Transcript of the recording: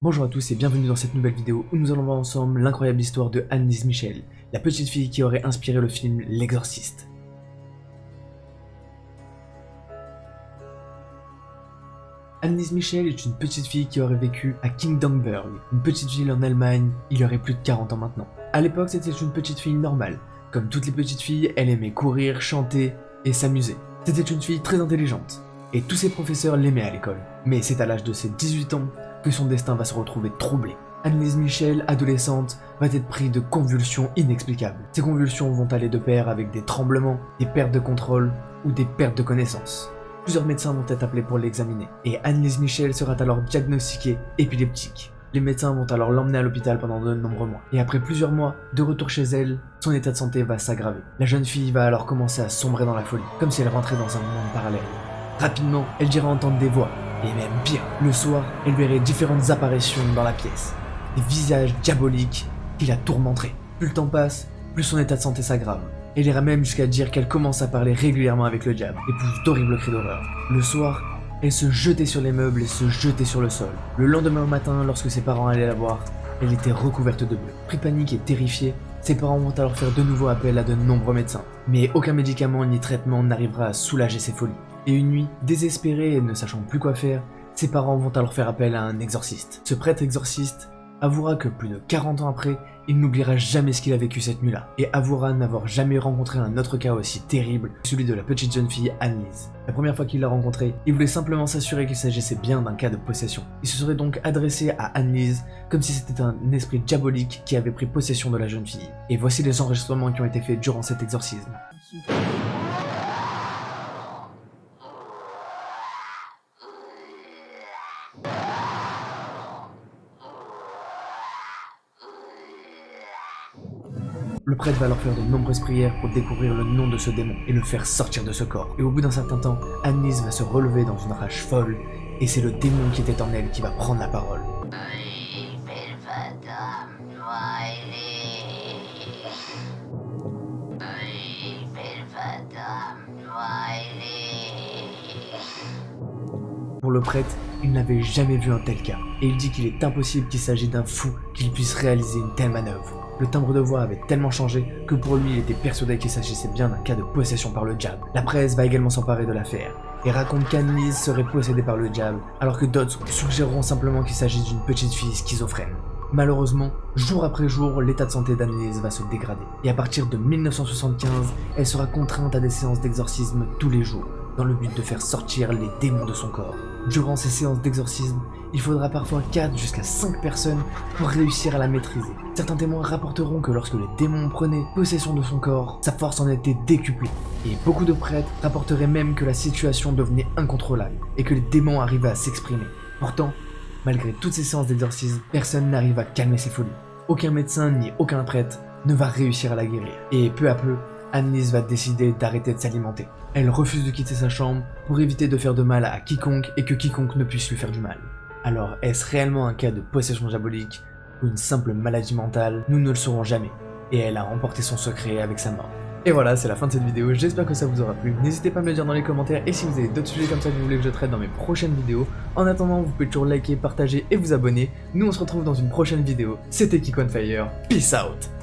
Bonjour à tous et bienvenue dans cette nouvelle vidéo où nous allons voir ensemble l'incroyable histoire de Anneliese Michel, la petite fille qui aurait inspiré le film L'Exorciste. Anneliese Michel est une petite fille qui aurait vécu à Kindongberg, une petite ville en Allemagne, il y aurait plus de 40 ans maintenant. À l'époque, c'était une petite fille normale. Comme toutes les petites filles, elle aimait courir, chanter et s'amuser. C'était une fille très intelligente, et tous ses professeurs l'aimaient à l'école. Mais c'est à l'âge de ses 18 ans que son destin va se retrouver troublé. Anneliese Michel, adolescente, va être prise de convulsions inexplicables. Ces convulsions vont aller de pair avec des tremblements, des pertes de contrôle ou des pertes de connaissance. Plusieurs médecins vont être appelés pour l'examiner, et Anneliese Michel sera alors diagnostiquée épileptique. Les médecins vont alors l'emmener à l'hôpital pendant de nombreux mois. Et après plusieurs mois, de retour chez elle, son état de santé va s'aggraver. La jeune fille va alors commencer à sombrer dans la folie, comme si elle rentrait dans un monde parallèle. Rapidement, elle dira entendre des voix, et même pire, le soir, elle verrait différentes apparitions dans la pièce. Des visages diaboliques qui la tourmenteraient. Plus le temps passe, plus son état de santé s'aggrave. Elle ira même jusqu'à dire qu'elle commence à parler régulièrement avec le diable, et pousse d'horribles cris d'horreur. Le soir, elle se jetait sur les meubles et se jetait sur le sol. Le lendemain matin, lorsque ses parents allaient la voir, elle était recouverte de bleu. Pris panique et terrifiée, ses parents vont alors faire de nouveau appel à de nombreux médecins. Mais aucun médicament ni traitement n'arrivera à soulager ses folies. Et une nuit, désespérée et ne sachant plus quoi faire, ses parents vont alors faire appel à un exorciste. Ce prêtre exorciste avouera que plus de 40 ans après, il n'oubliera jamais ce qu'il a vécu cette nuit-là, et avouera n'avoir jamais rencontré un autre cas aussi terrible que celui de la petite jeune fille Anneliese. La première fois qu'il l'a rencontrée, il voulait simplement s'assurer qu'il s'agissait bien d'un cas de possession. Il se serait donc adressé à Anneliese comme si c'était un esprit diabolique qui avait pris possession de la jeune fille. Et voici les enregistrements qui ont été faits durant cet exorcisme. Le prêtre va leur faire de nombreuses prières pour découvrir le nom de ce démon et le faire sortir de ce corps. Et au bout d'un certain temps, Anneliese va se relever dans une rage folle, et c'est le démon qui était en elle qui va prendre la parole. Pour le prêtre, il n'avait jamais vu un tel cas, et il dit qu'il est impossible qu'il s'agisse d'un fou qu'il puisse réaliser une telle manœuvre. Le timbre de voix avait tellement changé que pour lui il était persuadé qu'il s'agissait bien d'un cas de possession par le diable. La presse va également s'emparer de l'affaire, et raconte qu'Anneliese serait possédée par le diable, alors que d'autres suggéreront simplement qu'il s'agit d'une petite fille schizophrène. Malheureusement, jour après jour, l'état de santé d'Anneliese va se dégrader, et à partir de 1975, elle sera contrainte à des séances d'exorcisme tous les jours, dans le but de faire sortir les démons de son corps. Durant ces séances d'exorcisme, il faudra parfois 4 jusqu'à 5 personnes pour réussir à la maîtriser. Certains témoins rapporteront que lorsque les démons prenaient possession de son corps, sa force en était décuplée. Et beaucoup de prêtres rapporteraient même que la situation devenait incontrôlable et que les démons arrivaient à s'exprimer. Pourtant, malgré toutes ces séances d'exorcisme, personne n'arrive à calmer ses folies. Aucun médecin ni aucun prêtre ne va réussir à la guérir. Et peu à peu, Anneliese va décider d'arrêter de s'alimenter. Elle refuse de quitter sa chambre pour éviter de faire de mal à quiconque et que quiconque ne puisse lui faire du mal. Alors, est-ce réellement un cas de possession diabolique ou une simple maladie mentale? Nous ne le saurons jamais. Et elle a emporté son secret avec sa mort. Et voilà, c'est la fin de cette vidéo, j'espère que ça vous aura plu. N'hésitez pas à me le dire dans les commentaires et si vous avez d'autres sujets comme ça que vous voulez que je traite dans mes prochaines vidéos. En attendant, vous pouvez toujours liker, partager et vous abonner. Nous on se retrouve dans une prochaine vidéo. C'était Kiko on Fire, peace out.